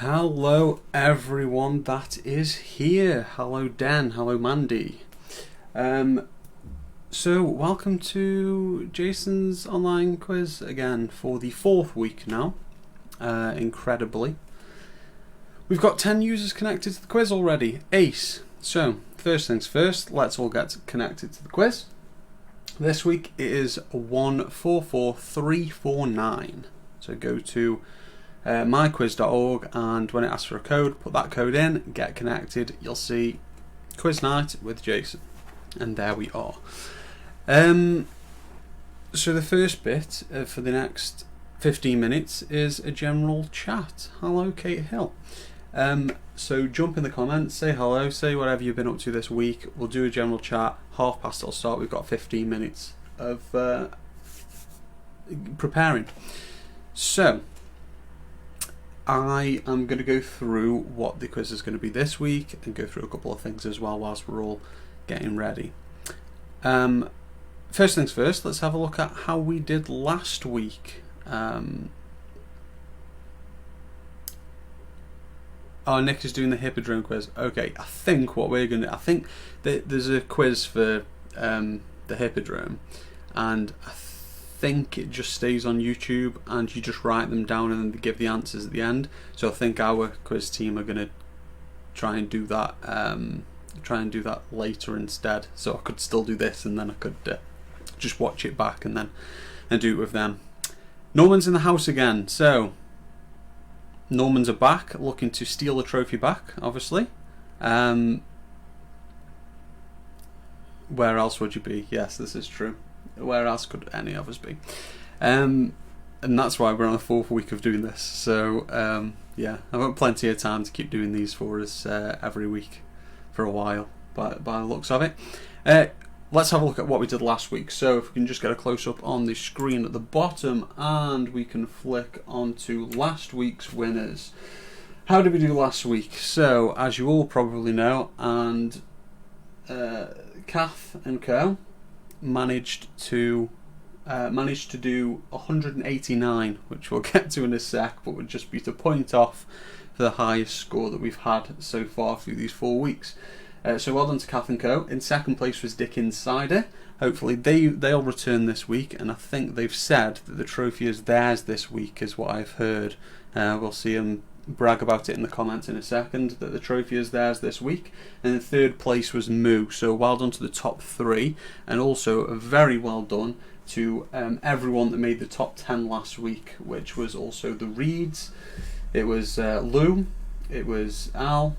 Hello everyone that is here. Hello Dan, hello Mandy. So welcome to Jason's online quiz again for the fourth week now. Incredibly. We've got 10 users connected to the quiz already. Ace. So, first things first, let's all get connected to the quiz. This week it is 144349. So go to myquiz.org, and when it asks for a code, put that code in, get connected. You'll see quiz night with Jason, and there we are. So the first bit for the next 15 minutes is a general chat. Hello Kate Hill. So jump in the comments, say hello, say whatever you've been up to this week. We'll do a general chat. 1:30 it'll start. We've got 15 minutes of preparing. So I am going to go through what the quiz is going to be this week and go through a couple of things as well whilst we're all getting ready. First things first, let's have a look at how we did last week. Nick is doing the Hippodrome quiz. Okay, I think what we're going to... I think that there's a quiz for the Hippodrome, and I think it just stays on YouTube and you just write them down and then they give the answers at the end. So I think our quiz team are going to try and do that later instead. So I could still do this and then I could just watch it back and do it with them. Norman's in the house again. So Normans are back, looking to steal the trophy back, obviously. Where else would you be? Yes, this is true. Where else could any of us be? And that's why we're on the fourth week of doing this. So, yeah, I've got plenty of time to keep doing these for us every week for a while, by the looks of it. Let's have a look at what we did last week. So if we can just get a close-up on the screen at the bottom, and we can flick onto last week's winners. How did we do last week? So, as you all probably know, and Kath and Co managed to do 189, which we'll get to in a sec, but would just be to point off for the highest score that we've had so far through these 4 weeks. So well done to Kath and Co. In second place was Dick Insider. Hopefully they'll return this week, and I think they've said that the trophy is theirs this week, is what I've heard. We'll see them brag about it in the comments in a second, that the trophy is theirs this week. And in third place was Moo. So well done to the top 3, and also a very well done to everyone that made the top 10 last week, which was also the Reeds. It was Lou, it was Al,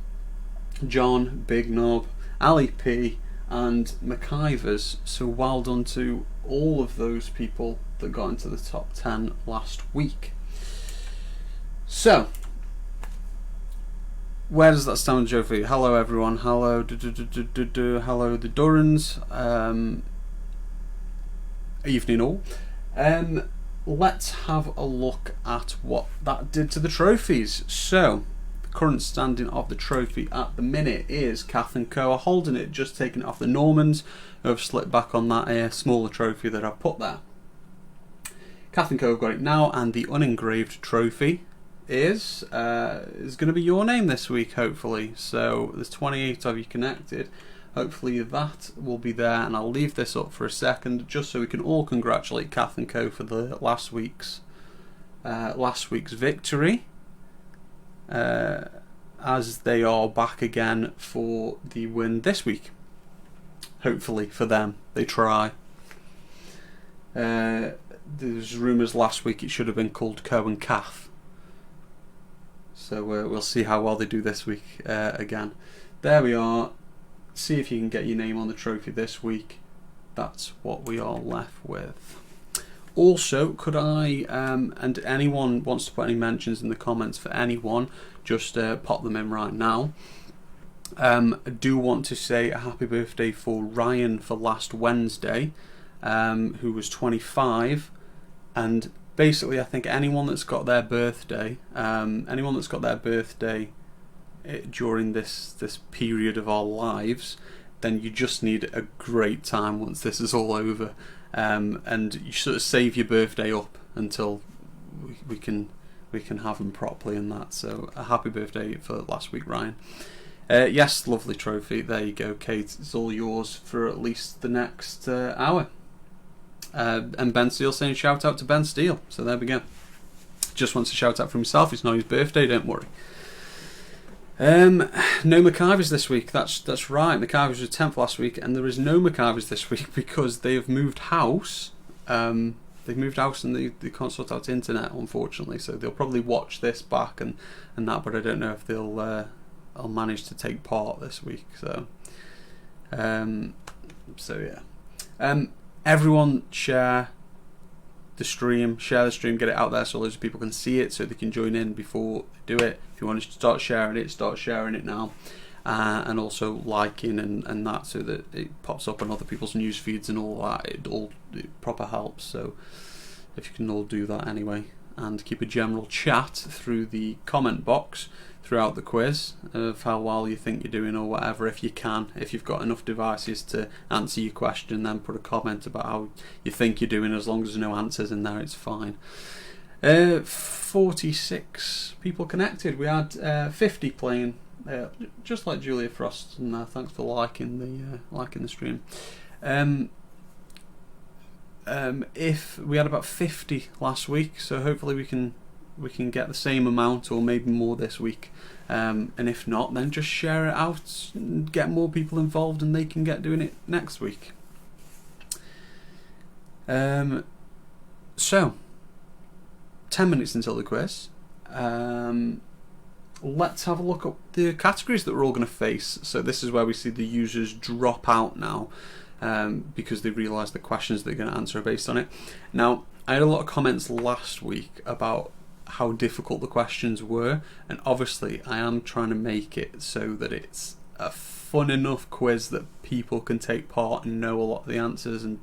John, Big Knob, Ali P and McIvers. So well done to all of those people that got into the top 10 last week. So where does that stand, Joe, for you? Hello everyone, hello hello the Durans, evening all. Let's have a look at what that did to the trophies. So current standing of the trophy at the minute is Kath and Co are holding it, just taking it off the Normans, who have slipped back on that smaller trophy that I've put there. Kath and Co have got it now, and the unengraved trophy is going to be your name this week, hopefully. So there's 28 of you connected. Hopefully that will be there, and I'll leave this up for a second just so we can all congratulate Kath and Co for the last week's victory. As they are back again for the win this week. Hopefully for them, they try. There's rumours last week it should have been called Co and Kath. So we'll see how well they do this week again. There we are. See if you can get your name on the trophy this week. That's what we are left with. Also, could I, and anyone wants to put any mentions in the comments for anyone, just pop them in right now. I do want to say a happy birthday for Ryan for last Wednesday, who was 25, and basically I think anyone that's got their birthday, during this period of our lives, then you just need a great time once this is all over. And you sort of save your birthday up until we can we can have them properly and that. So a happy birthday for last week, Ryan. Yes, lovely trophy. There you go, Kate. It's all yours for at least the next hour. And Ben Steele saying shout out to Ben Steele. So there we go. Just wants to shout out for himself. It's not his birthday, don't worry. No McIvers this week. That's right. McIvers was 10th last week, and there is no McIvers this week because they have moved house. They've moved house and they can't sort out internet, unfortunately. So they'll probably watch this back and that, but I don't know if they'll manage to take part this week. So yeah. Everyone share the stream, get it out there so loads of people can see it, so they can join in before they do it. If you want to start sharing it now, and also liking and that, so that it pops up on other people's news feeds and all that. It proper helps. So if you can all do that anyway, and keep a general chat through the comment box throughout the quiz of how well you think you're doing or whatever, if you can. If you've got enough devices to answer your question, then put a comment about how you think you're doing. As long as there's no answers in there, it's fine. 46 people connected. We had 50 playing, just like Julia Frost, and thanks for liking the stream. If we had about 50 last week, so hopefully we can get the same amount or maybe more this week, and if not, then just share it out and get more people involved and they can get doing it next week. So 10 minutes until the quiz. Let's have a look at the categories that we're all going to face. So this is where we see the users drop out now, because they realise the questions they're going to answer are based on it. Now, I had a lot of comments last week about how difficult the questions were, and obviously I am trying to make it so that it's a fun enough quiz that people can take part and know a lot of the answers, and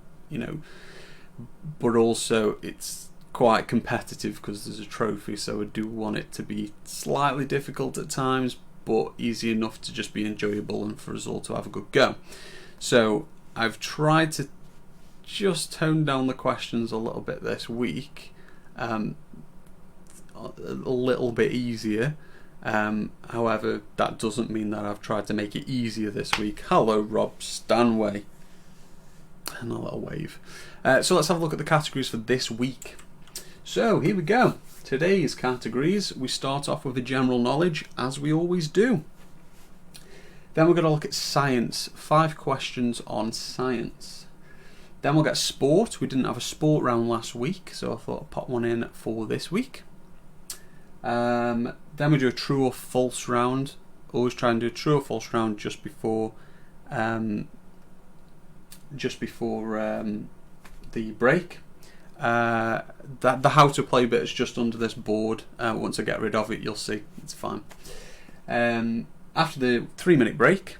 but also it's quite competitive because there's a trophy, so I do want it to be slightly difficult at times but easy enough to just be enjoyable and for us all to have a good go. So I've tried to just tone down the questions a little bit this week, a little bit easier. However, that doesn't mean that I've tried to make it easier this week. Hello, Rob Stanway. And a little wave. So let's have a look at the categories for this week. So here we go. Today's categories, we start off with the general knowledge, as we always do. Then we're going to look at science. 5 questions on science. Then we'll get sport. We didn't have a sport round last week, so I thought I'd pop one in for this week. Then we do a true or false round. Always try and do a true or false round just before the break. The how to play bit is just under this board. Once I get rid of it, you'll see it's fine. After the 3-minute break,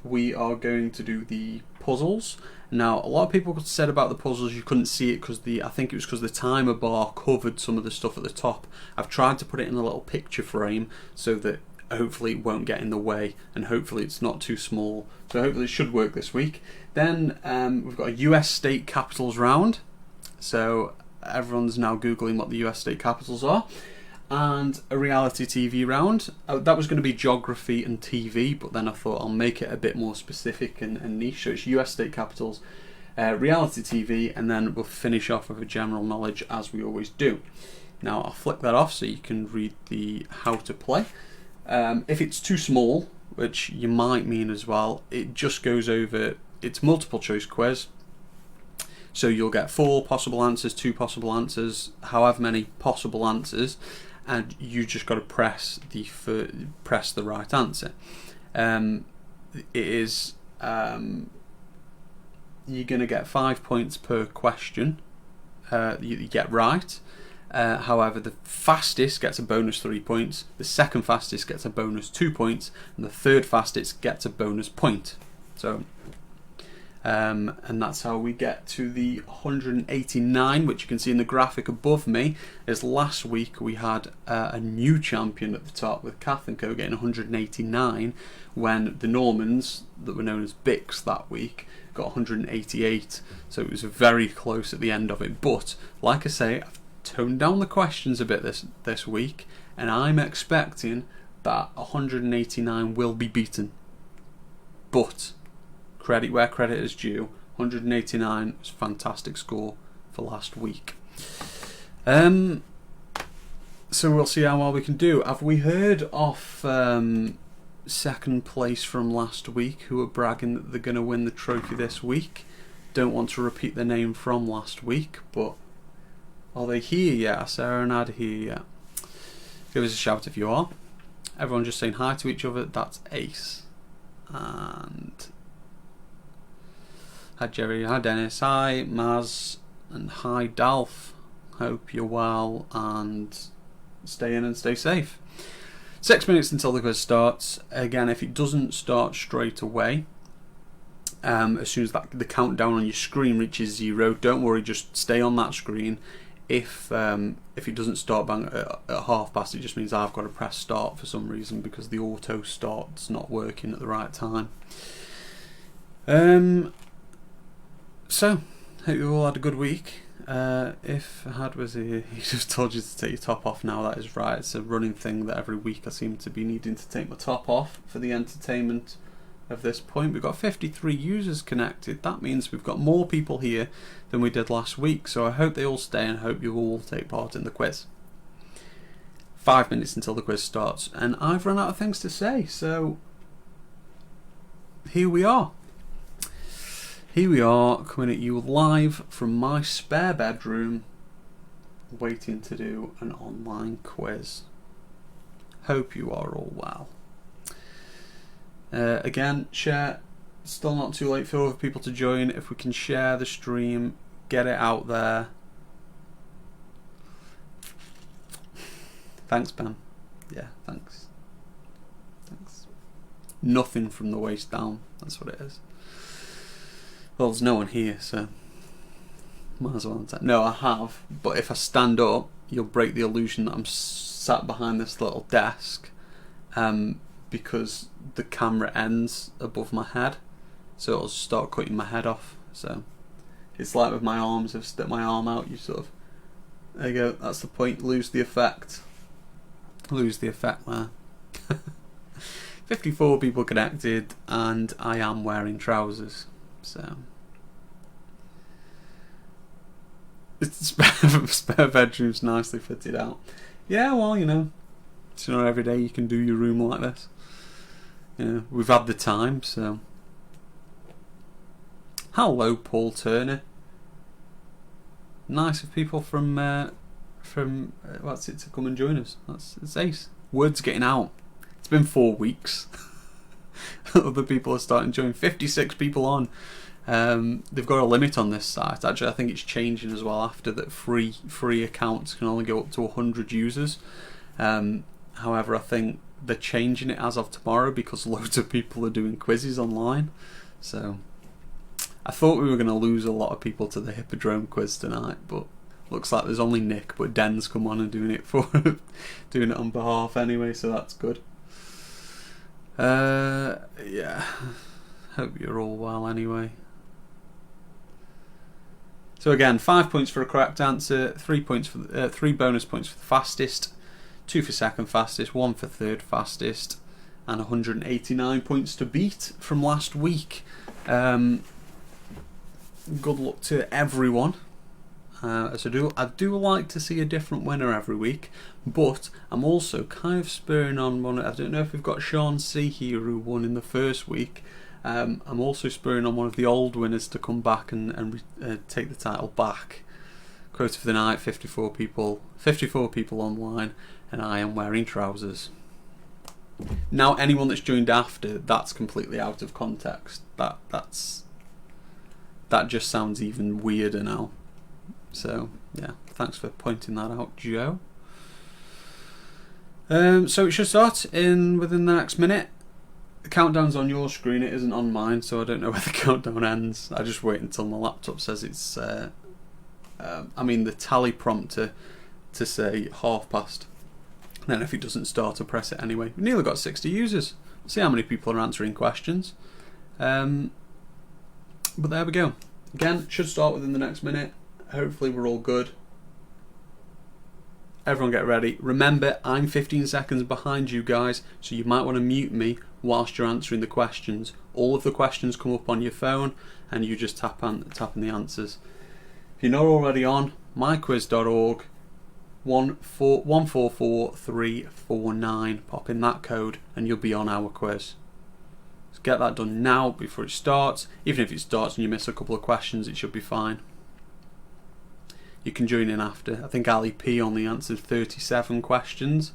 we are going to do the puzzles. Now, a lot of people said about the puzzles you couldn't see it because I think it was because the timer bar covered some of the stuff at the top. I've tried to put it in a little picture frame so that hopefully it won't get in the way, and hopefully it's not too small. So hopefully it should work this week. Then we've got a US state capitals round. So everyone's now Googling what the US state capitals are. And a reality TV round. That was going to be geography and TV, but then I thought I'll make it a bit more specific and niche. So it's US state capitals, reality TV, and then we'll finish off with a general knowledge as we always do. Now I'll flick that off so you can read the how to play. If it's too small, which you might mean as well, it just goes over, it's multiple choice quiz. So you'll get 4 possible answers, 2 possible answers, however many possible answers, and you just got to press the right answer. It is you're going to get 5 points per question you get right. However, the fastest gets a bonus 3 points, the second fastest gets a bonus 2 points, and the third fastest gets a bonus point. So and that's how we get to the 189, which you can see in the graphic above me. Is last week we had a new champion at the top with Kath and Co getting 189, when the Normans, that were known as Bix that week, got 188. So it was very close at the end of it. But like I say, I've toned down the questions a bit this week, and I'm expecting that 189 will be beaten. But credit where credit is due, 189 was a fantastic score for last week. So we'll see how well we can do. Have we heard of second place from last week who are bragging that they're going to win the trophy this week? Don't want to repeat the name from last week, but are they here yet? Are Sarah and Ad here yet? Give us a shout if you are. Everyone just saying hi to each other. That's Ace. And hi Jerry, hi Dennis, hi Maz, and hi Dalf. Hope you're well and stay in and stay safe. 6 minutes until the quiz starts. Again, if it doesn't start straight away, as soon as the countdown on your screen reaches 0, don't worry, just stay on that screen. If it doesn't start bang at past, it just means I've got to press start for some reason because the auto start's not working at the right time. So, hope you all had a good week. If Had was here, he just told you to take your top off now. That is right. It's a running thing that every week I seem to be needing to take my top off for the entertainment of this point. We've got 53 users connected. That means we've got more people here than we did last week. So I hope they all stay and hope you all take part in the quiz. 5 minutes until the quiz starts, and I've run out of things to say. So here we are. Here we are, coming at you live from my spare bedroom, waiting to do an online quiz. Hope you are all well. Again, share. Still not too late for other people to join. If we can share the stream, get it out there. Thanks, Ben. Yeah, thanks. Nothing from the waist down. That's what it is. Well, there's no one here, so might as well. No, I have, but if I stand up, you'll break the illusion that I'm sat behind this little desk, because the camera ends above my head, so it'll start cutting my head off. So it's like with my arms. If I stick my arm out, you sort of, there you go. That's the point. Lose the effect there. 54 people connected, and I am wearing trousers. So it's spare bedroom's nicely fitted out. Yeah, well, it's not every day you can do your room like this. We've had the time, so. Hello, Paul Turner. Nice of people from what's it to come and join us. It's ace. Word's getting out. It's been 4 weeks. Other people are starting to join. 56 people on. They've got a limit on this site. Actually, I think it's changing as well after that. Free accounts can only go up to 100 users. However, I think they're changing it as of tomorrow because loads of people are doing quizzes online. So I thought we were going to lose a lot of people to the Hippodrome quiz tonight, but looks like there's only Nick. But Den's come on and doing it on behalf anyway, so that's good. Yeah. Hope you're all well anyway. So again, 5 points for a correct answer, 3 points for 3 bonus points for the fastest, 2 for second fastest, 1 for third fastest, and 189 points to beat from last week. Good luck to everyone. So I do like to see a different winner every week, but I'm also kind of spurring on one. I don't know if we've got Sean C here who won in the first week. I'm also spurring on one of the old winners to come back and take the title back. Quote for the night: 54 people online, and I am wearing trousers. Now, anyone that's joined after, that's completely out of context. That just sounds even weirder now. So yeah, thanks for pointing that out, Joe. So it should start within the next minute. The countdown's on your screen, it isn't on mine, so I don't know where the countdown ends. I just wait until my laptop says it's the tally prompter to say 1:30. Then if it doesn't start, I press it anyway. We've nearly got 60 users. We'll see how many people are answering questions. But there we go. Again, it should start within the next minute. Hopefully we're all good. everyone get ready. Remember, I'm 15 seconds behind you guys, so you might want to mute me whilst you're answering the questions. All of the questions come up on your phone, and you just tap on the answers. If you're not already on myquiz.org, 144349, pop in that code and you'll be on our quiz. Let's get that done now before it starts. Even if it starts and you miss a couple of questions, it should be fine. You can join in after. I think Ali P only answered 37 questions.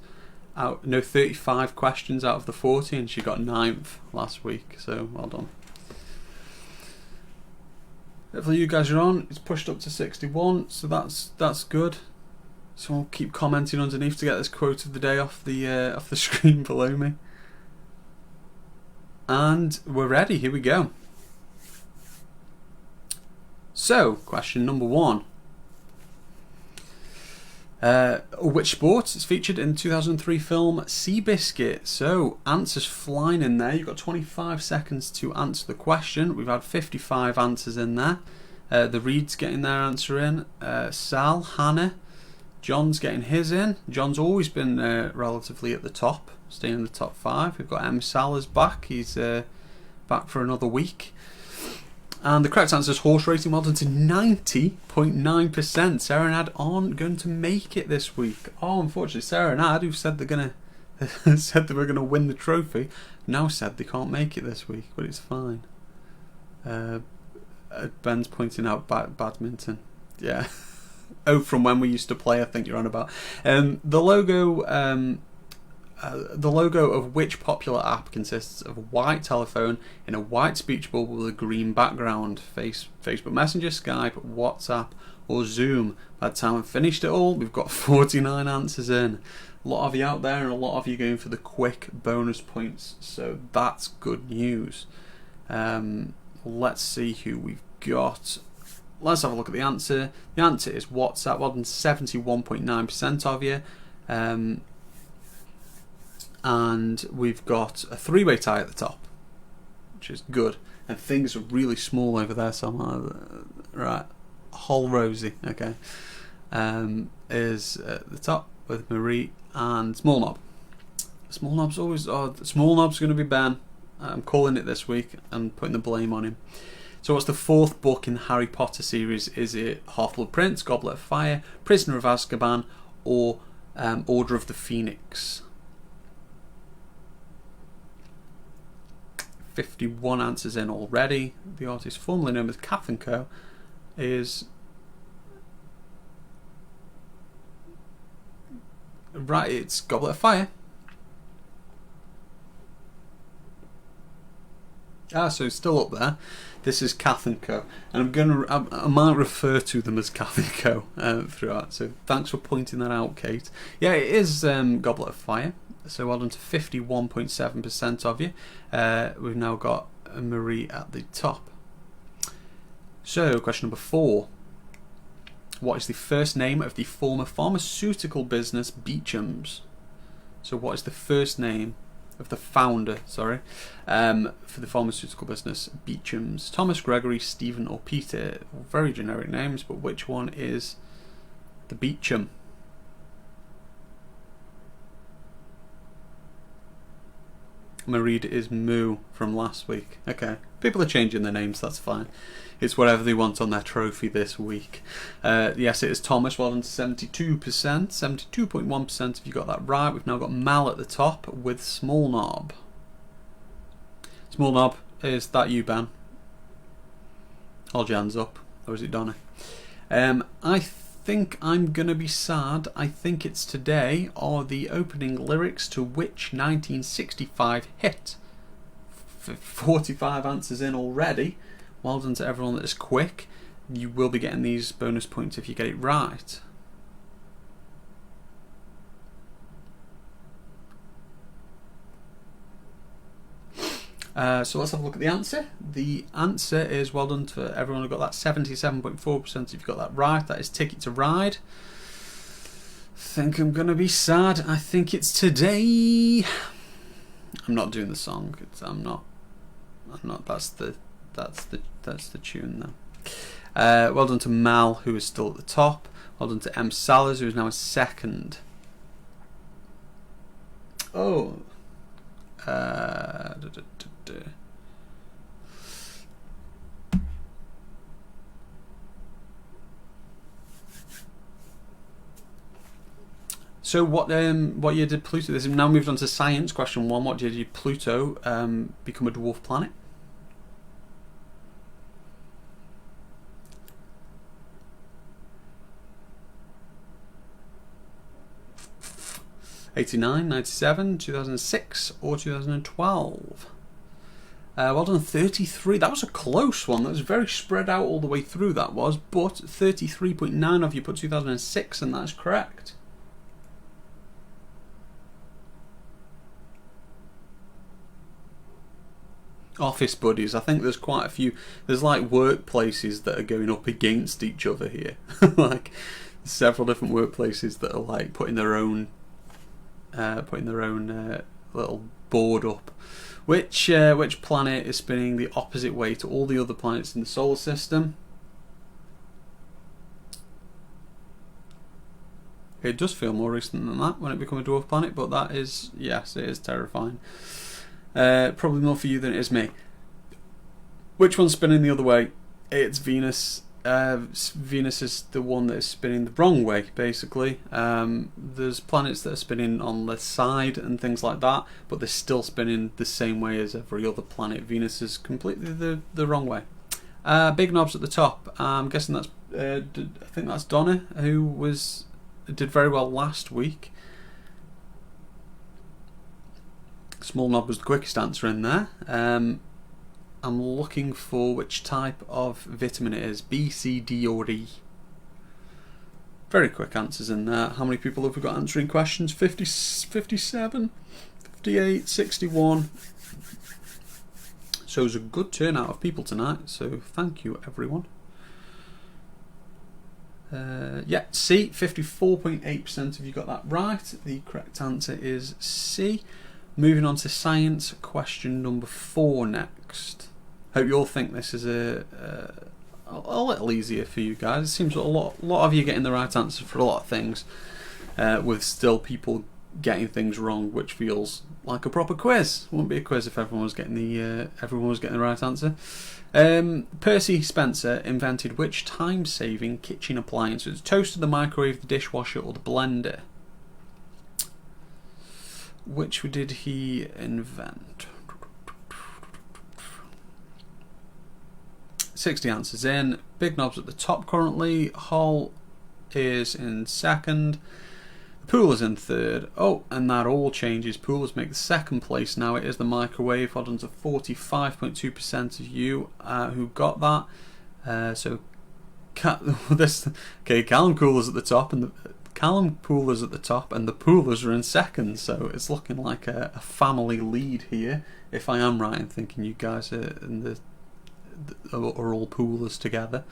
35 questions out of the 40, and she got 9th last week, so well done. Hopefully you guys are on. It's pushed up to 61, so that's good. So I'll keep commenting underneath to get this quote of the day off the screen below me. And we're ready. Here we go. So, question number 1. Which sport is featured in 2003 film Seabiscuit? So, answers flying in there. You've got 25 seconds to answer the question. We've had 55 answers in there. The Reed's getting their answer in. Sal, Hannah, John's getting his in. John's always been relatively at the top, staying in the top 5. We've got M. Salah's back. He's back for another week. And the correct answer is horse racing. Well done to 90.9%. Sarah and Ad aren't going to make it this week. Oh, unfortunately, Sarah and Ad, who said they're gonna said they were gonna win the trophy, now said they can't make it this week. But it's fine. Ben's pointing out badminton. Yeah. Oh, from when we used to play, I think you're on about. The logo of which popular app consists of a white telephone in a white speech bubble with a green background? Facebook Messenger, Skype, WhatsApp, or Zoom? By the time I've finished it all, we've got 49 answers in. A lot of you out there, and a lot of you going for the quick bonus points, so that's good news. Let's see who we've got. Let's have a look at the answer. The answer is WhatsApp. Well done, 71.9% of you. And we've got a 3-way tie at the top, which is good. And things are really small over there, so I'm like, right. Whole Rosie, okay, is at the top with Marie and Small Knob. Small Knob's always Small Knob's going to be Ben. I'm calling it this week and putting the blame on him. So what's the 4th book in the Harry Potter series? Is it Half-Blood Prince, Goblet of Fire, Prisoner of Azkaban, or Order of the Phoenix? 51 answers in already. The artist formerly known as Kath & Co. is... Right, it's Goblet of Fire. So it's still up there. This is Kath & Co. And I might refer to them as Kath & Co. Throughout. So thanks for pointing that out, Kate. Yeah, it is Goblet of Fire. So well done to 51.7% of you. We've now got Marie at the top. So, question number 4. What is the first name of the former pharmaceutical business Beecham's? So what is the first name of the founder, for the pharmaceutical business Beecham's? Thomas, Gregory, Stephen, or Peter? Very generic names, but which one is the Beecham? Mareed is Moo from last week. Okay, people are changing their names, that's fine. It's whatever they want on their trophy this week. Yes, it is Thomas. Well done to 72%. 72.1% if you got that right. We've now got Mal at the top with Small Knob. Small Knob, is that you, Ben? Hold your hands up. Or is it Donna? I think I'm gonna be sad. I think it's today are the opening lyrics to which 1965 hit? 45 answers in already. Well done to everyone that is quick. You will be getting these bonus points if you get it right. So let's have a look at the answer. The answer is, well done to everyone who got that, 77.4%. If you got that right, that is Ticket to Ride. I think I'm gonna be sad. I think it's today. I'm not doing the song. I'm not. That's the tune Well done to Mal, who is still at the top. Well done to M. Salas, who is now in second. Oh. So what year did Pluto? This is now moved on to science. Question 1: what year did Pluto become a dwarf planet? '89, '97, 2006, or 2012? Well done, 33. That was a close one. That was very spread out all the way through. That was, but 33.9 of you put 2006, and that's correct. Office buddies. I think there's quite a few. There's like workplaces that are going up against each other here. Like several different workplaces that are like putting their own little board up. Which planet is spinning the opposite way to all the other planets in the solar system? It does feel more recent than that when it becomes a dwarf planet, but that is, yes, it is terrifying. Probably more for you than it is me. Which one's spinning the other way? It's Venus. Venus is the one that is spinning the wrong way, basically. There's planets that are spinning on the side and things like that, but they're still spinning the same way as every other planet. Venus is completely the wrong way. Big knobs at the top. I'm guessing that's I think that's Donna, who did very well last week. Small knob was the quickest answer in there. I'm looking for which type of vitamin it is. B, C, D or E. Very quick answers in there. How many people have we got answering questions? 50, 57, 58, 61. So it was a good turnout of people tonight. So thank you everyone. Yeah, C, 54.8% of you got that right. The correct answer is C. Moving on to science, question number 4 next. Hope you all think this is a little easier for you guys. It seems a lot of you getting the right answer for a lot of things, with still people getting things wrong, which feels like a proper quiz. It wouldn't be a quiz if everyone was getting the right answer. Percy Spencer invented which time-saving kitchen appliance? It's toaster, the microwave, the dishwasher, or the blender? Which did he invent? 60 answers in. Big knobs at the top currently. Hull is in second. Pool is in third. Oh, and that all changes. Poolers make the second place now. It is the microwave. Hold on to 45.2% of you who got that. So, Callum Poolers at the top, and Callum Poolers at the top, and the Poolers are in second. So it's looking like a family lead here. If I am right in thinking you guys are all Poolers together.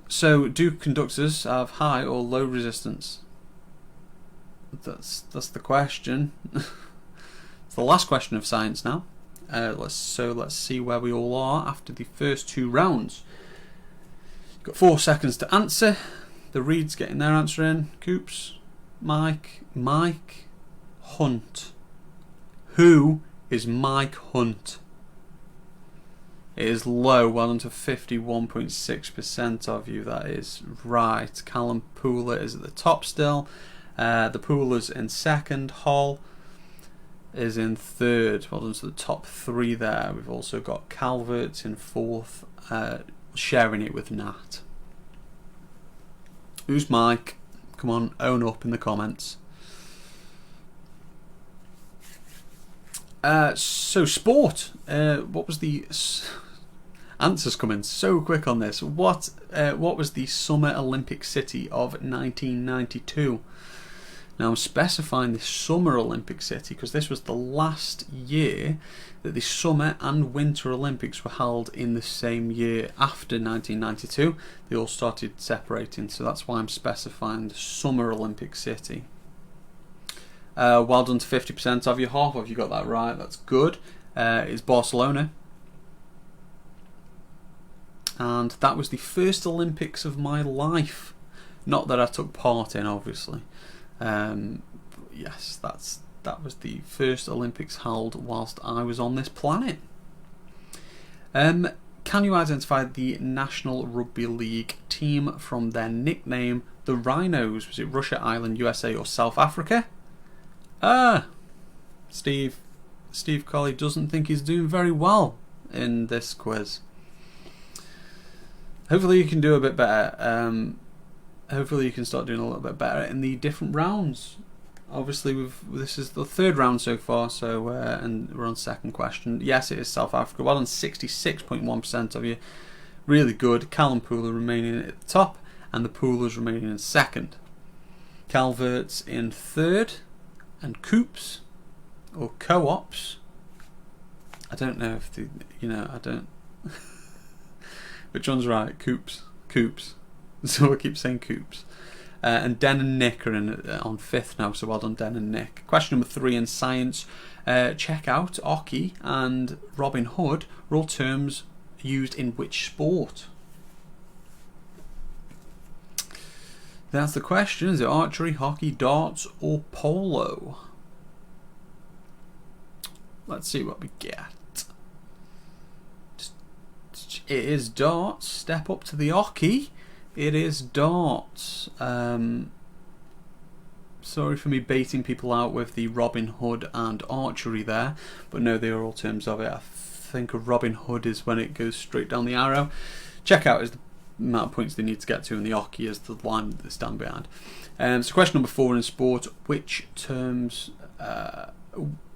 So, do conductors have high or low resistance? That's the question. It's the last question of science now. Let's see where we all are after the first 2 rounds. You've got 4 seconds to answer. The Reeds getting their answer in. Coops, Mike Hunt. Who is Mike Hunt? It is low, well into 51.6% of you. That is right. Callum Pooler is at the top still. The Poolers in second. Hall is in third. Well done to the top 3 there. We've also got Calvert in fourth, sharing it with Nat. Who's Mike? Come on, own up in the comments. So sport. What was the answers coming so quick on this? What was the Summer Olympic City of 1992? Now I'm specifying the Summer Olympic City because this was the last year that the Summer and Winter Olympics were held in the same year. After 1992, they all started separating, so that's why I'm specifying the Summer Olympic City. Well done to 50% of you. Half of you got that right. That's good. It's Barcelona. and that was the first Olympics of my life. Not that I took part in, obviously. Yes, that was the first Olympics held whilst I was on this planet. Can you identify the National Rugby League team from their nickname, the Rhinos? Was it Russia, Ireland, USA, or South Africa? Steve Colley doesn't think he's doing very well in this quiz. Hopefully you can do a bit better. Hopefully you can start doing a little bit better in the different rounds. Obviously, this is the third round so far, so and we're on second question. Yes, it is South Africa. Well done, 66.1% of you. Really good. Callum Pooler remaining at the top, and the Poolers remaining in second. Calvert's in third, and Coops, or Co-ops. I don't know if I don't. Which one's right? Coops. So I keep saying Coops. And Den and Nick are on fifth now, so well done Den and Nick. Question number 3 in science. Check out Oki and Robin Hood are all terms used in which sport? That's the question. Is it archery, hockey, darts, or polo? Let's see what we get. It is darts. Step up to the Oki. It is darts. Sorry for me baiting people out with the Robin Hood and archery there, but no, they are all terms of it. I think a Robin Hood is when it goes straight down the arrow. Check out is the amount of points they need to get to, and the Oki is the line that they stand behind. So question number 4 in sport: which teams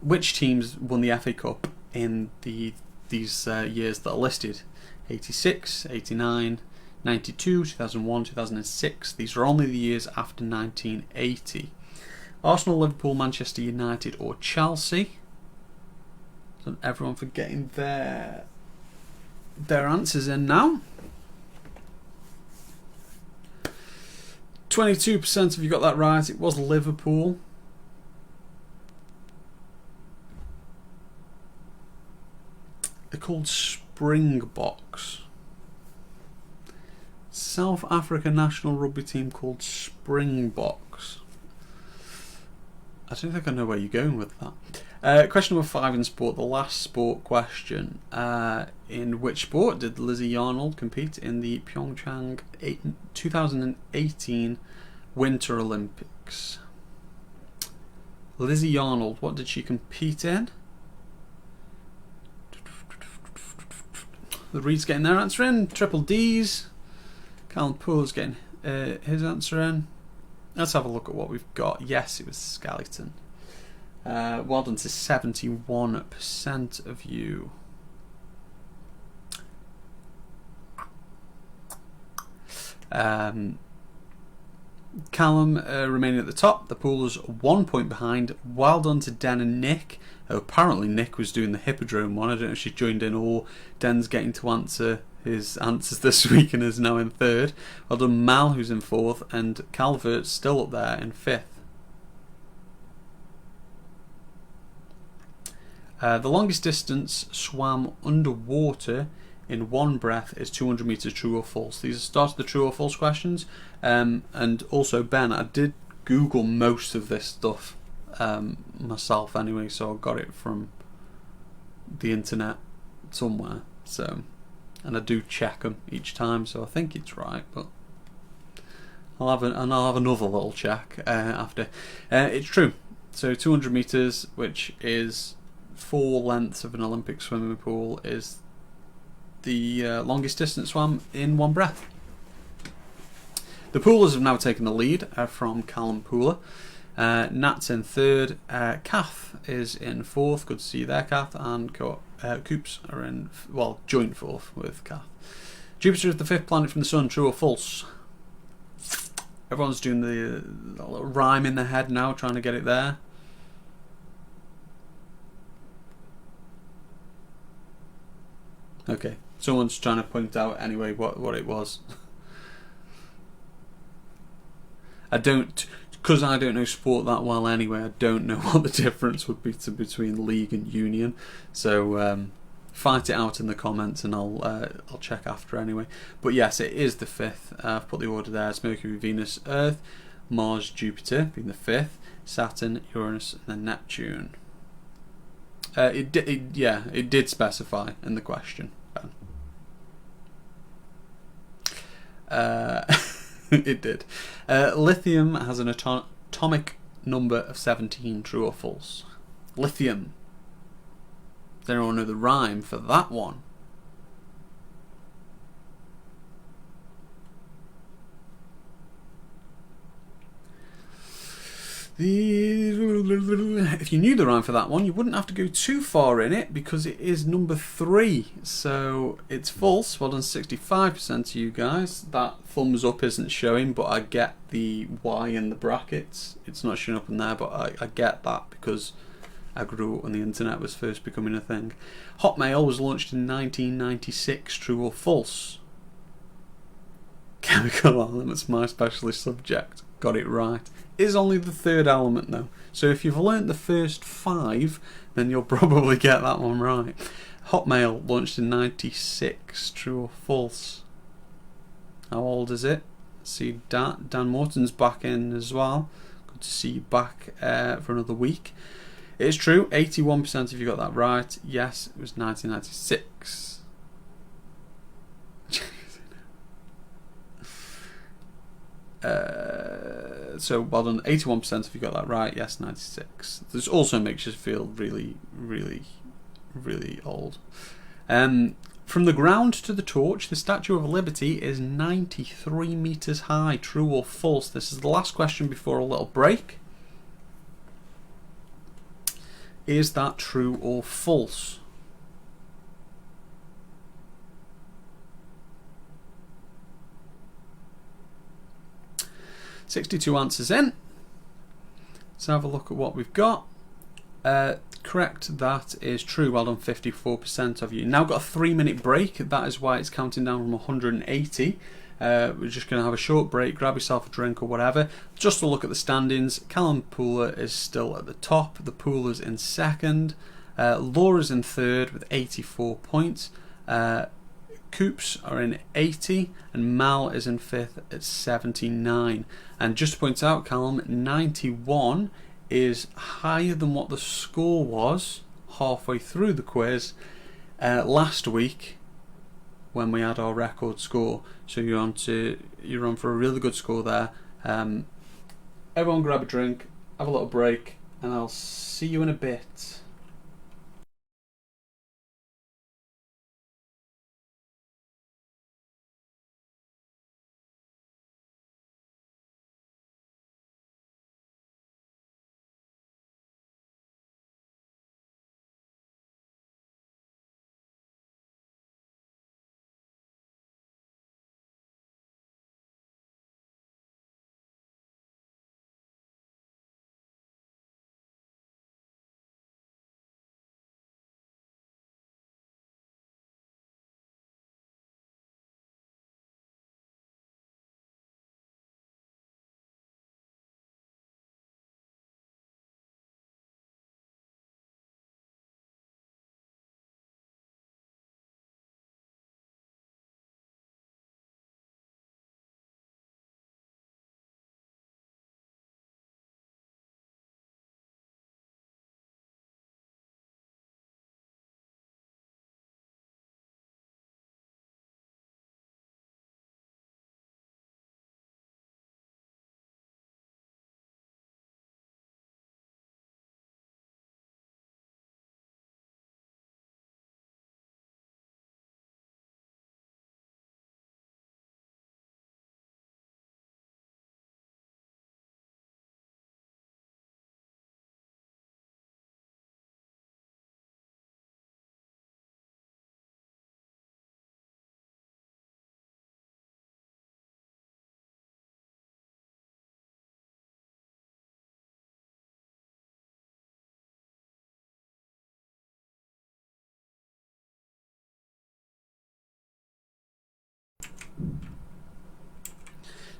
won the FA Cup in these years that are listed? 86, 89. 92, 2001, 2006. These are only the years after 1980. Arsenal, Liverpool, Manchester United, or Chelsea. So everyone for getting their answers in now. 22% of you got that right. It was Liverpool. They're called Springboks. South Africa national rugby team called Springboks. I don't think I know where you're going with that. Question number 5 in sport, the last sport question. In which sport did Lizzie Arnold compete in the Pyeongchang 2018 Winter Olympics? Lizzie Arnold, what did she compete in? The Reed's getting their answer in. Triple D's. Callum Poole's getting his answer in. Let's have a look at what we've got. Yes, it was skeleton. Well done to 71% of you. Callum remaining at the top. The Poolers 1 point behind. Well done to Den and Nick. Apparently Nick was doing the Hippodrome one. I don't know if she's joined in or Den's getting to answer his answers this week and is now in third. Well done Mal, who's in fourth, and Calvert's still up there in fifth. The longest distance swam underwater in one breath is 200 metres, true or false. These are start of the true or false questions. And also, Ben, I did Google most of this stuff myself anyway, so I got it from the internet somewhere. So, and I do check them each time, so I think it's right, but I'll have another little check after. It's true. So 200 metres, which is 4 lengths of an Olympic swimming pool, is the longest distance swam in one breath. The Poolers have now taken the lead from Callum Pooler. Nat's in third. Kath is in fourth. Good to see you there, Kath. And Coops are in, joint fourth with Kath. Jupiter is the 5th planet from the Sun. True or false? Everyone's doing the little rhyme in their head now, trying to get it there. Okay, someone's trying to point out anyway what it was. Because I don't know sport that well anyway, I don't know what the difference would be between league and union. So fight it out in the comments, and I'll check after anyway. But yes, it is the 5th. I've put the order there. It's Mercury, Venus, Earth, Mars, Jupiter being the 5th, Saturn, Uranus, and then Neptune. It did specify in the question, Ben. It did. Lithium has an atomic number of 17. True or false? Lithium. Does anyone know the rhyme for that one? If you knew the rhyme for that one, you wouldn't have to go too far in it, because it is number 3. So it's false. Well done, 65% of you guys. That thumbs up isn't showing, but I get the Y in the brackets. It's not showing up in there, but I get that because I grew up when the internet was first becoming a thing. Hotmail was launched in 1996. True or false? Chemical elements, my specialist subject. Got it right. Is only the 3rd element though. So if you've learnt the first 5, then you'll probably get that one right. Hotmail launched in 96. True or false? How old is it? See, Dan Morton's back in as well. Good to see you back for another week. It is true. 81% of you got that right. Yes, it was 1996. So well done, 81% of you got that right. Yes, 96. This also makes you feel really, really, really old. From the ground to the torch, the Statue of Liberty is 93 metres high. True or false? This is the last question before a little break. Is that true or false? "62 answers in." Let's have a look at what we've got. Correct, that is true. Well done, 54% of you. Now got a 3-minute break. That is why it's counting down from 180. We're just going to have a short break, grab yourself a drink or whatever. Just to look at the standings, Callum Pooler is still at the top. The Poolers in 2nd. Laura's in 3rd with 84 points. Coops are in 80, and Mal is in 5th at 79. And just to point out, Callum, 91 is higher than what the score was halfway through the quiz last week when we had our record score. So you're on for a really good score there. Everyone grab a drink, have a little break, and I'll see you in a bit.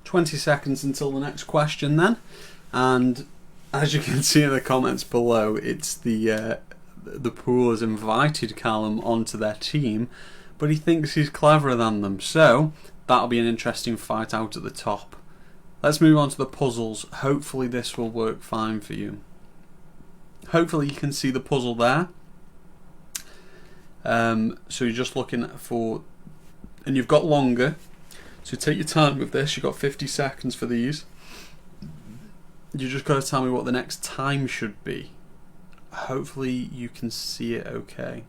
"20 seconds until the next question then." And as you can see in the comments below, it's the the pool has invited Callum onto their team, but he thinks he's cleverer than them. So that'll be an interesting fight out at the top. Let's move on to the puzzles. Hopefully this will work fine for you. Hopefully you can see the puzzle there. So you're just looking for, and you've got longer. So take your time with this. You've got 50 seconds for these. You just got to tell me what the next time should be. Hopefully you can see it okay.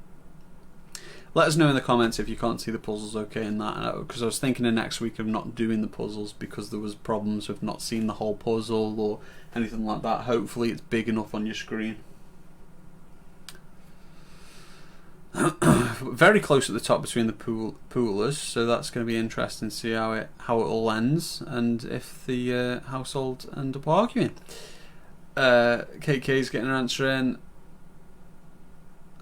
Let us know in the comments if you can't see the puzzles okay in that, because I was thinking of next week of not doing the puzzles because there was problems with not seeing the whole puzzle or anything like that. Hopefully it's big enough on your screen. Very close at the top between the poolers, so that's going to be interesting to see how it all ends and if the household end up arguing. KK's getting an answer in.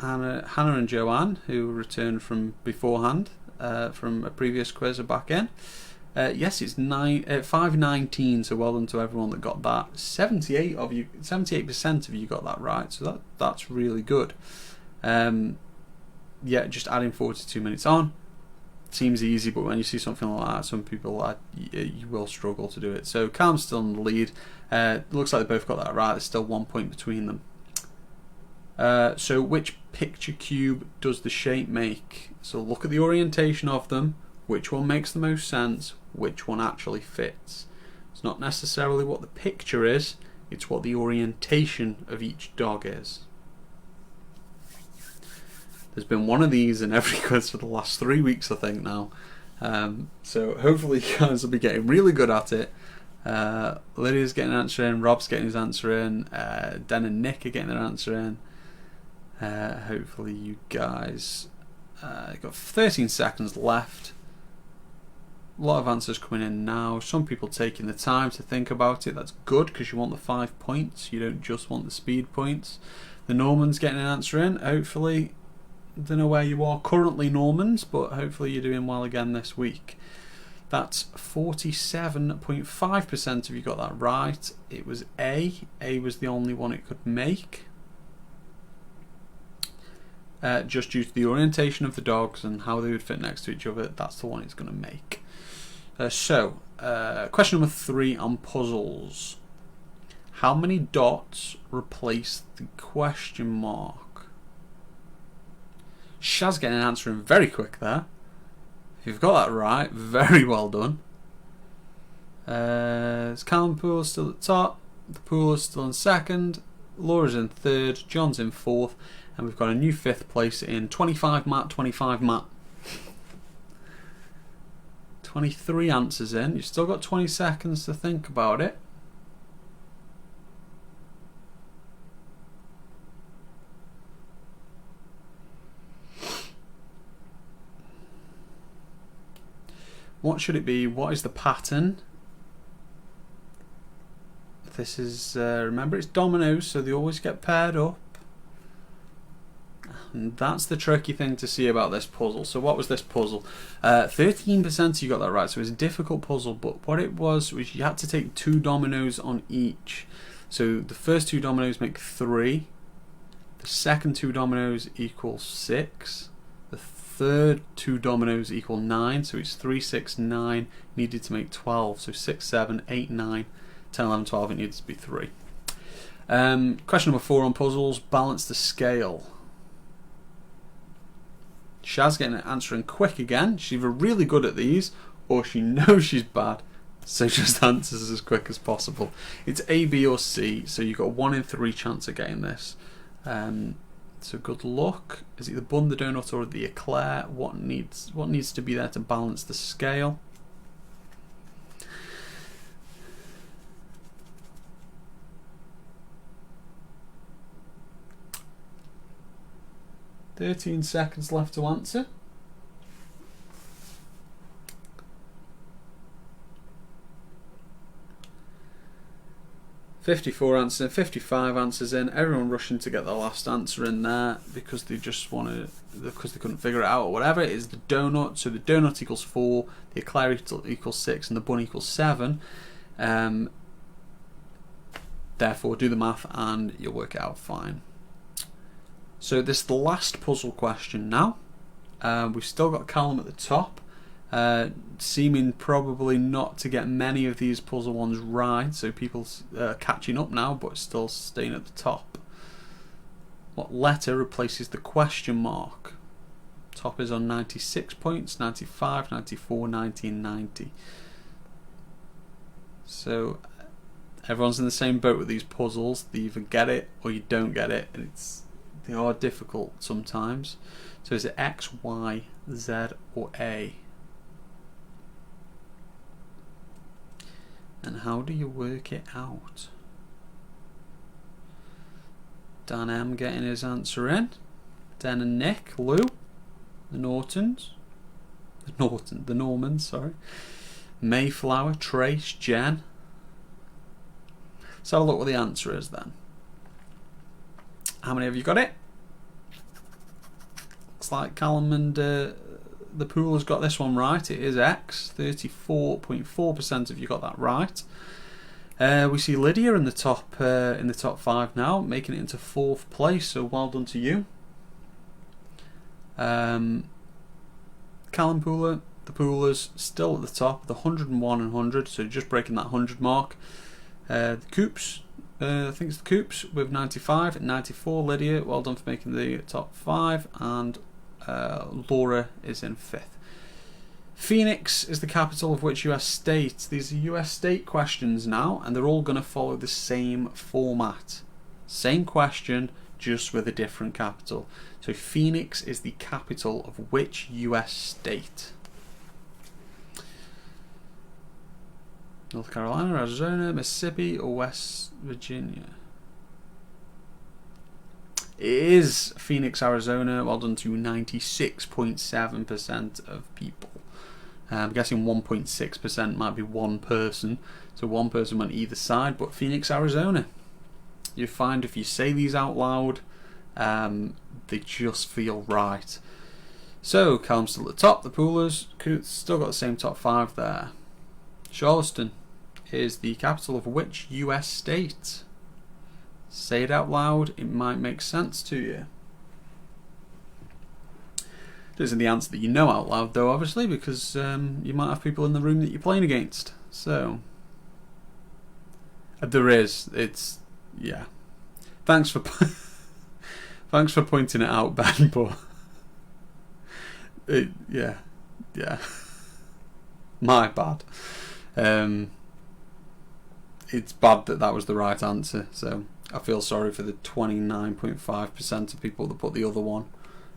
Hannah and Joanne, who returned from beforehand from a previous quiz, are back in. Yes, it's 5:19, so well done to everyone that got that. 78% of you got that right, so that's really good. Yeah, just adding 42 minutes on seems easy, but when you see something like that, some people you will struggle to do it. So Calm's still in the lead. Looks like they both got that right. There's still 1 point between them. So which picture cube does the shape make? So look at the orientation of them. Which one makes the most sense? Which one actually fits? It's not necessarily what the picture is, it's what the orientation of each dog is. There's been one of these in every quiz for the last 3 weeks, I think, now. So hopefully you guys will be getting really good at it. Lydia's getting an answer in, Rob's getting his answer in, Den and Nick are getting their answer in. Hopefully you guys got 13 seconds left. A lot of answers coming in now. Some people taking the time to think about it. That's good because you want the 5 points. You don't just want the speed points. The Norman's getting an answer in. Hopefully, don't know where you are currently, Normans, but hopefully you're doing well again this week. That's 47.5% of you got that right. It was A. A was the only one it could make. Just due to the orientation of the dogs and how they would fit next to each other, that's the one it's going to make. Question number 3 on puzzles. How many dots replace the question mark? Shaz getting an answer in very quick there. If you've got that right, very well done. Callum Poole still at the top. The Poole is still in second. Laura's in third. John's in fourth. And we've got a new 5th place in 25 Matt, 25 Matt. 23 answers in. You've still got 20 seconds to think about it. What should it be? What is the pattern? This is, remember it's dominoes, so they always get paired up. And that's the tricky thing to see about this puzzle. So what was this puzzle? 13% you got that right, so it was a difficult puzzle, but what it was you had to take 2 dominoes on each. So the first 2 dominoes make 3. The second 2 dominoes equal 6. The third 2 dominoes equal 9, so it's 3, 6, 9. Needed to make 12, so 6, 7, 8, 9, 10, 11, 12, it needs to be 3. Question number 4 on puzzles, balance the scale. Shaz getting an answer in quick again. She's either really good at these or she knows she's bad, so just answers as quick as possible. It's A, B or C, so you've got 1 in 3 chance of getting this. So good luck. Is it the bun, the donut or the eclair? What needs to be there to balance the scale? "13 seconds left to answer." "54 answers, 55 answers in." Everyone rushing to get the last answer in there because they just because they couldn't figure it out or whatever. It is the donut. So the donut equals 4, the eclair equals 6, and the bun equals 7. Therefore, do the math and you'll work it out fine. So this is the last puzzle question now. We've still got Callum at the top, seeming probably not to get many of these puzzle ones right, so people catching up now, but still staying at the top. What letter replaces the question mark? Top is on 96 points, 95, 94, 90 and 90. So everyone's in the same boat with these puzzles. They either get it or you don't get it, and they are difficult sometimes. So is it X, Y, Z or A? And how do you work it out? Dan M getting his answer in. Den and Nick, Lou, the Normans, sorry. Mayflower, Trace, Jen. So have a look what the answer is then. How many of you got it? Looks like Callum and the pool has got this one right. It is X. 34.4% of you got that right. We see Lydia in the top 5 now, making it into 4th place. So well done to you. Callum Pooler, the Poolers still at the top, the 101 and 100. So just breaking that 100 mark. The Coops, I think it's the Coops with 95 and 94. Lydia, well done for making the top 5, and Laura is in 5th. Phoenix is the capital of which US state? These are US state questions now, and they're all going to follow the same format. Same question, just with a different capital. So Phoenix is the capital of which US state? North Carolina, Arizona, Mississippi or West Virginia? It is Phoenix, Arizona. Well done to 96.7% of people. I'm guessing 1.6% might be one person. So one person went either side, but Phoenix, Arizona. You find if you say these out loud, they just feel right. So Callum's still at the top. The Poolers still got the same top 5 there. Charleston is the capital of which US state? Say it out loud, it might make sense to you. This isn't the answer that you know out loud though, obviously, because you might have people in the room that you're playing against. So there is, it's, yeah. Thanks for thanks for pointing it out, Ben, but yeah. My bad. It's bad that was the right answer, so I feel sorry for the 29.5% of people that put the other one.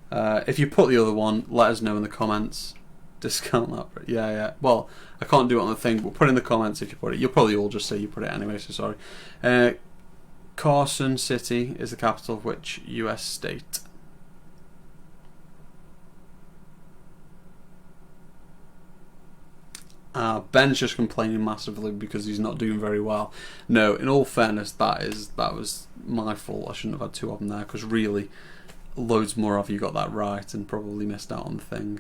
If you put the other one, let us know in the comments. Discount that. Yeah. Well, I can't do it on the thing, but put in the comments if you put it. You'll probably all just say you put it anyway, so sorry. Carson City is the capital of which US state? Ben's just complaining massively because he's not doing very well. No, in all fairness, that was my fault. I shouldn't have had 2 of them there, because really, loads more of you got that right and probably missed out on the thing.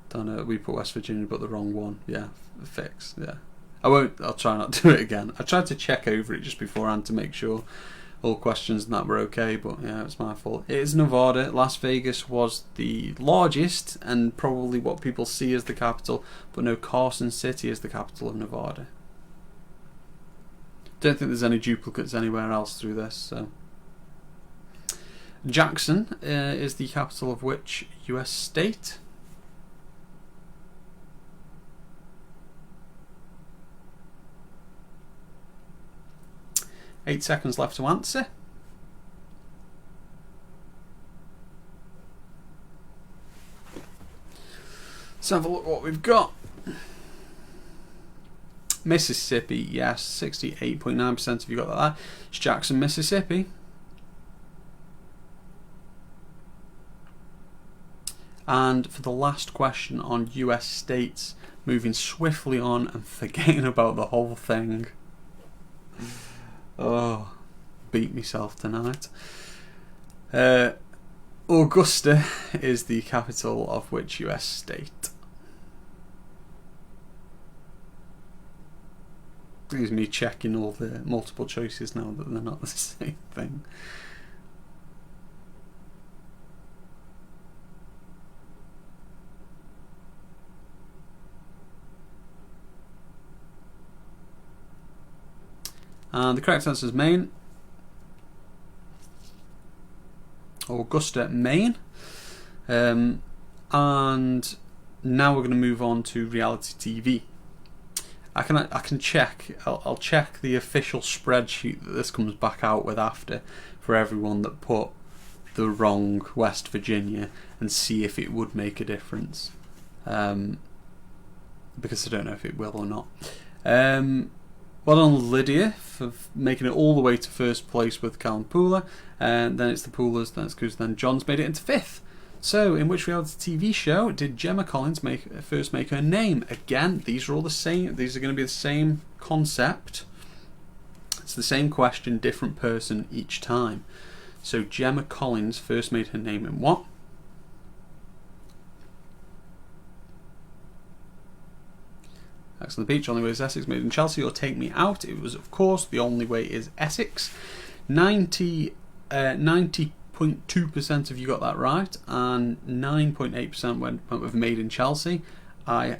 Don't know. We put West Virginia, but the wrong one. Yeah, fix. Yeah, I'll try not to do it again. I tried to check over it just beforehand to make sure all questions and that were okay, but yeah, it's my fault. It is Nevada. Las Vegas was the largest and probably what people see as the capital, but no, Carson City is the capital of Nevada. Don't think there's any duplicates anywhere else through this. So Jackson is the capital of which US state? Eight seconds left to answer. Let's have a look what we've got. Mississippi, yes, 68.9% of you got that. It's Jackson, Mississippi. And for the last question on US states, moving swiftly on and forgetting about the whole thing. Oh, beat myself tonight. Augusta is the capital of which US state? This is me checking all the multiple choices now that they're not the same thing. And the correct answer is Maine. Augusta, Maine. And now we're going to move on to reality TV. I can check. I'll check the official spreadsheet that this comes back out with after for everyone that put the wrong West Virginia and see if it would make a difference. Because I don't know if it will or not. Well done, Lydia, for making it all the way to first place with Callum Pooler. And then it's the Poolers. That's because then John's made it into fifth. So, in which reality TV show did Gemma Collins first make her name? Again, these are all the same. These are going to be the same concept. It's the same question, different person each time. So, Gemma Collins first made her name in what? Ex on the Beach, Only Way is Essex, Made in Chelsea, or Take Me Out. It was, of course, The Only Way is Essex. 90.2% of you got that right, and 9.8% went with Made in Chelsea. I'm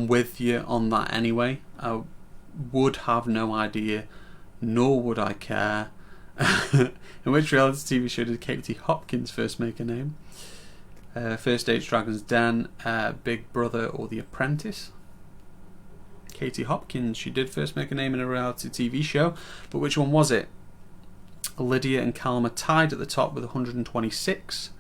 with you on that anyway. I would have no idea, nor would I care. In which reality TV show did Katie Hopkins first make a name? First Dates, Dragon's Den, Big Brother, or The Apprentice? Katie Hopkins, she did first make a name in a reality TV show, but which one was it? Lydia and Callum are tied at the top with 126.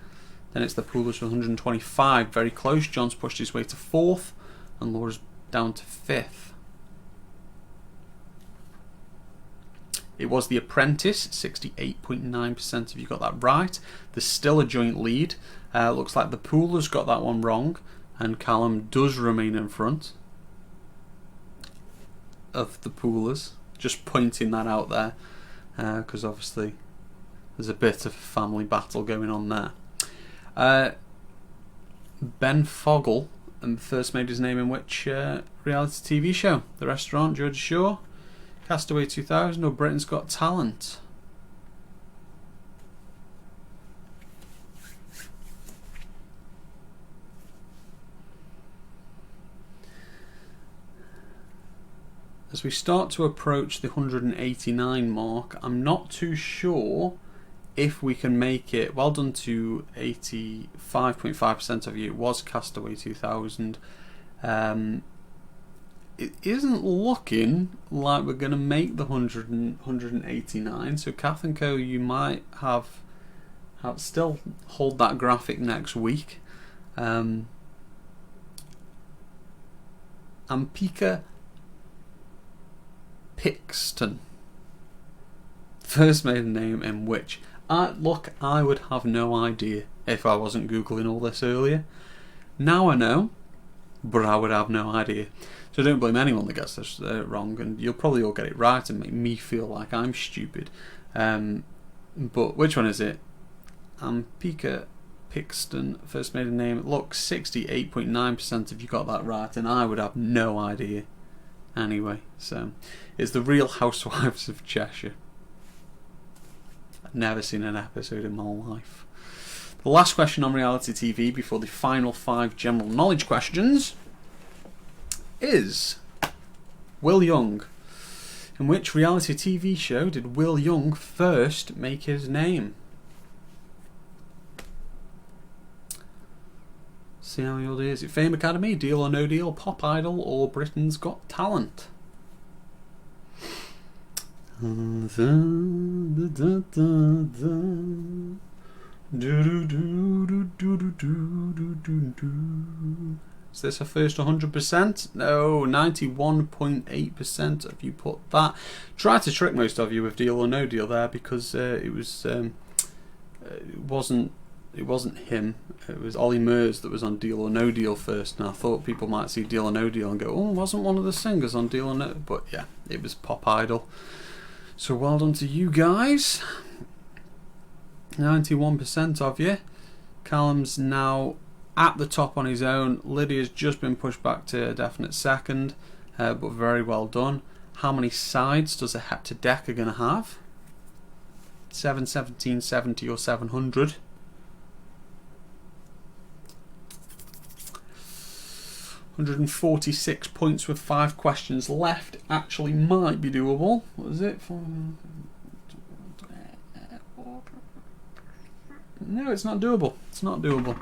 Then it's the Poolers with 125, very close. John's pushed his way to fourth, and Laura's down to fifth. It was The Apprentice, 68.9% of you got that right. There's still a joint lead. Looks like the Poolers got that one wrong, and Callum does remain in front of the Poolers. Just pointing that out there, because obviously there's a bit of a family battle going on there. Ben Fogle first made his name in which reality TV show? The Restaurant, Georgia Shore, Castaway 2000, or Britain's Got Talent? As we start to approach the 189 mark, I'm not too sure if we can make it. Well done to 85.5% of you. It was Castaway 2000. It isn't looking like we're going to make the 189. So Kath and Co, you might have still hold that graphic next week. Ampika Pixton first made a name in which? Look, I would have no idea if I wasn't Googling all this earlier. Now I know, but I would have no idea. So don't blame anyone that gets this wrong, and you'll probably all get it right and make me feel like I'm stupid. But which one is it? Ampika Pixton first made a name. Look, 68.9% of you got that right, and I would have no idea. Anyway, so it's the Real Housewives of Cheshire. I've never seen an episode in my life. The last question on reality TV before the final 5 general knowledge questions is Will Young. In which reality TV show did Will Young first make his name? See how old he is. Is it Fame Academy, Deal or No Deal, Pop Idol, or Britain's Got Talent? Is this a first 100%? No, 91.8% of you put that. Tried to trick most of you with Deal or No Deal there, because it wasn't him. It was Ollie Murs that was on Deal or No Deal first, and I thought people might see Deal or No Deal and go, oh, wasn't one of the singers on Deal or No? But yeah, it was Pop Idol. So well done to you guys. 91% of you. Callum's now at the top on his own. Lydia's just been pushed back to a definite second. but very well done. How many sides does a heptadeca going to have? 7, 17, 70 or 700? 146 points with 5 questions left. Actually might be doable. What is it? No, it's not doable. It's not doable.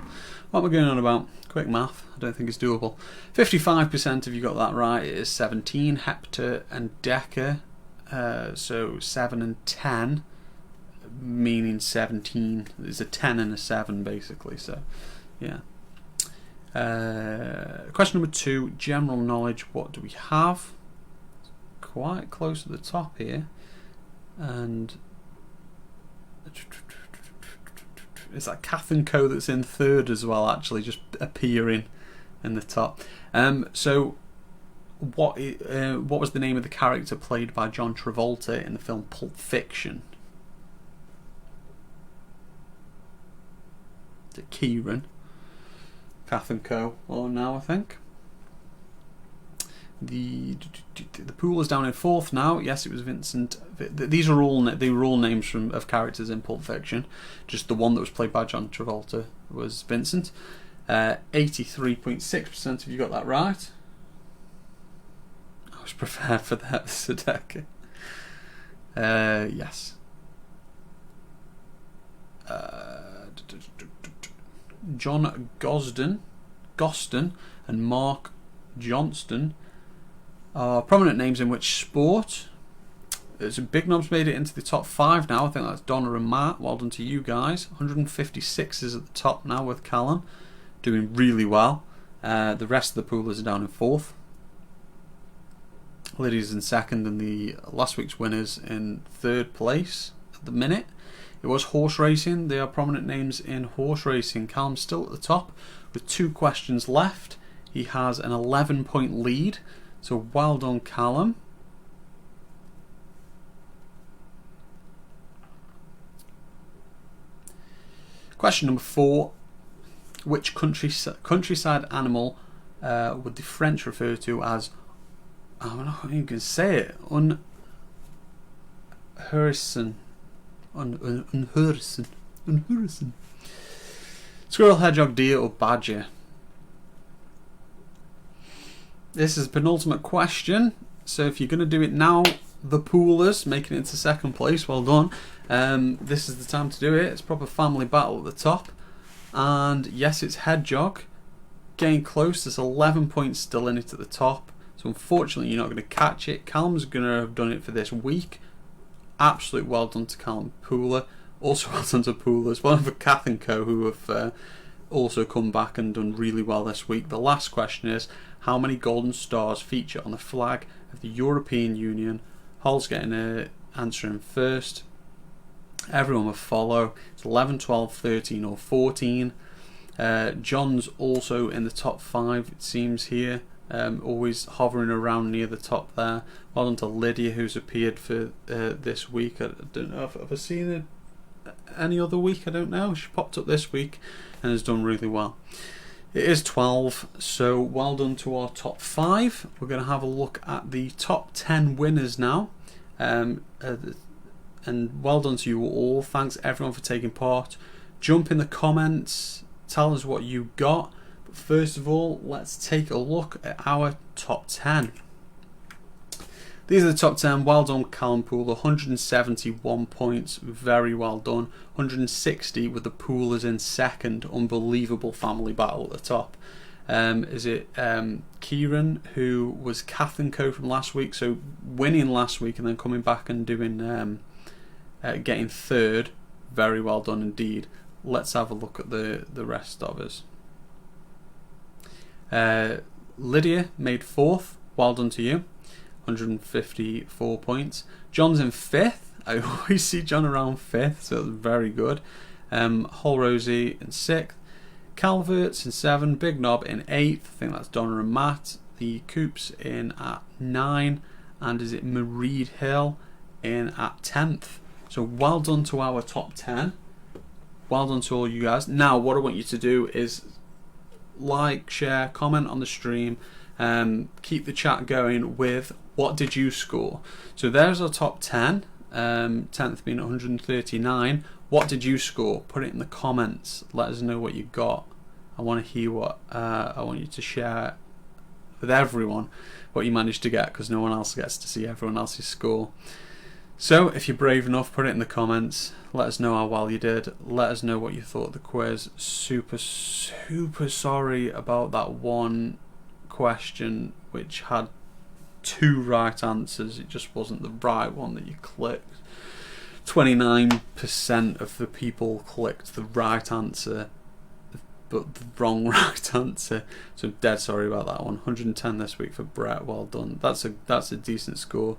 What am I going on about? Quick math. I don't think it's doable. 55% of you got that right. It is 17. Hepta and deca. So 7 and 10. Meaning 17. There's a 10 and a 7 basically. So, yeah. Question number 2, general knowledge. What do we have? Quite close to the top here, and it's that Kath and Co that's in third as well, actually, just appearing in the top. So what was the name of the character played by John Travolta in the film Pulp Fiction? Is it Kieran? Kath and Co. or now, I think. The pool is down in 4th now. Yes, it was Vincent. These are all names of characters in Pulp Fiction. Just the one that was played by John Travolta was Vincent. 83.6% of you got that right. I was prepared for that, Sadeka. Yes. John Gosden and Mark Johnston are prominent names in which sport? There's Big Knob's made it into the top 5 now. I think that's Donna and Matt. Well done to you guys. 156 is at the top now with Callum, doing really well. The rest of the poolers are down in 4th. Lydia's in 2nd, and the last week's winners in 3rd place at the minute. It was horse racing. They are prominent names in horse racing. Callum's still at the top with 2 questions left. He has an 11-point lead. So well done, Callum. Question number 4. Which countryside animal would the French refer to as, I'm not even going to say it, unhurson. Squirrel, hedgehog, deer or badger? This is the penultimate question, so if you're going to do it now, the poolers making it to 2nd place, well done. This is the time to do it. It's proper family battle at the top, and yes, it's hedgehog. Getting close. There's 11 points still in it at the top, so unfortunately you're not going to catch it. Callum's going to have done it for this week. Absolute well done to Callum Pooler. Also well done to Poolers. Well done for Kath and Co, who have also come back and done really well this week. The last question is, how many golden stars feature on the flag of the European Union? Hull's getting an answer in first. Everyone will follow. It's 11, 12, 13 or 14. John's also in the top 5, it seems here. Always hovering around near the top there. Well done to Lydia, who's appeared for this week. I don't know if I've seen her any other week. I don't know. She popped up this week and has done really well. It is 12, so well done to our top 5. We're going to have a look at the top 10 winners now. And well done to you all. Thanks everyone for taking part. Jump in the comments. Tell us what you got. But first of all, let's take a look at our top 10. These are the top 10. Well done, Callum Pool. 171 points. Very well done. 160 with the Poolers in 2nd. Unbelievable family battle at the top. Is it Kieran, who was Kath and Co from last week? So winning last week and then coming back and doing getting 3rd. Very well done indeed. Let's have a look at the rest of us. Lydia made 4th. Well done to you. 154 points. John's in 5th. I always see John around 5th, so that's very good. Hull Rosie in 6th. Calvert's in 7th. Big Knob in 8th. I think that's Donna and Matt. The Coops in at 9. And is it Mareed Hill in at 10th. So well done to our top 10. Well done to all you guys. Now what I want you to do is like, share, comment on the stream. Keep the chat going with what did you score. So there's our top 10. 10th being 139. What did you score? Put it in the comments. Let us know what you got. I want to hear what I want you to share with everyone what you managed to get, because no one else gets to see everyone else's score. So if you're brave enough, put it in the comments. Let us know how well you did. Let us know what you thought of the quiz. Super sorry about that one question which had 2 right answers. It just wasn't the right one that you clicked. 29% of the people clicked the right answer, but the wrong right answer. So I'm dead sorry about that one. 110 this week for Brett. Well done. That's a decent score.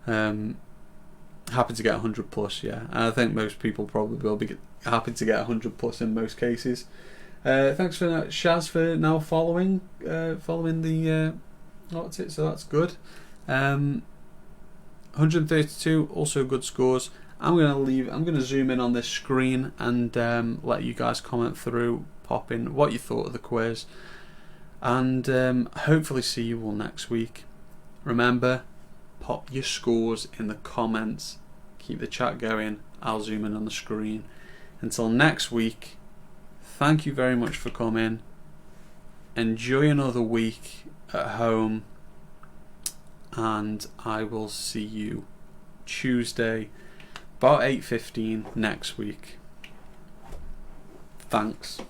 Happy to get 100 plus, yeah. And I think most people probably will be happy to get 100 plus in most cases. Thanks for Shaz for now following the what's it? So that's good. 132 also good scores. I'm gonna zoom in on this screen and let you guys comment through, pop in what you thought of the quiz, and hopefully see you all next week. Remember, pop your scores in the comments. Keep the chat going. I'll zoom in on the screen. Until next week, thank you very much for coming. Enjoy another week at home, and I will see you Tuesday about 8:15 next week. Thanks.